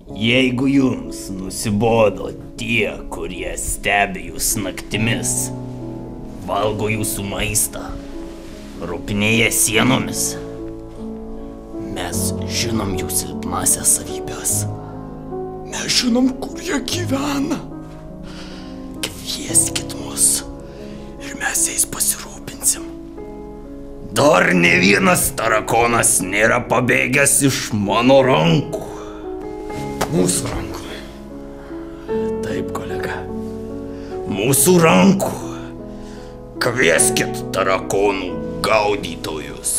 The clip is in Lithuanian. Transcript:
Jeigu jums nusibodo tie, kurie stebi jūs naktimis, valgo jūsų maistą, ropinėja sienomis, mes žinom jų silpnasias savybės. Mes žinom, kur jie gyvena. Kvieskit mus ir mes jais pasirūpinsim. Dar ne vienas tarakonas nėra pabėgęs iš mano rankų. Mūsų rankų. Taip, kolega. Mūsų rankų. Kvieskit tarakonų gaudytojus.